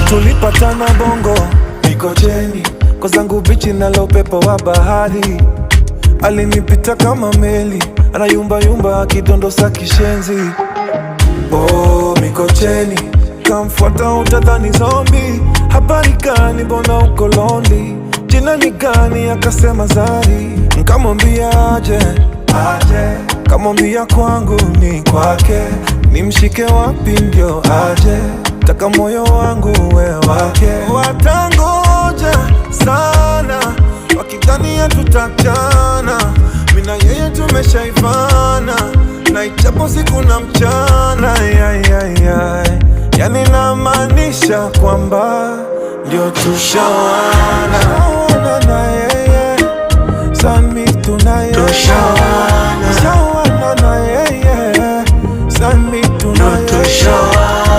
Tulipatana Bongo Mikocheni, kwa zangu bichi nalo upepo wa bahari. Alinipita kama meli, anayumba yumba akidondosa kishenzi. Oh Mikocheni, kamfuata utadhani zombi. Habari gani mbona uko lonely? Jina ni gani? Akasema Zari. Nkamwambia aje, kamwambia kwangu ni kwake. Nimshike wapi ndio aje? Taka moyo wangu we wake. Watangoja sana wakidhania tutachana, mina yeye tumeshaivana, na ichapo siku na mchana. Yani namaanisha kwamba ndio tushawana.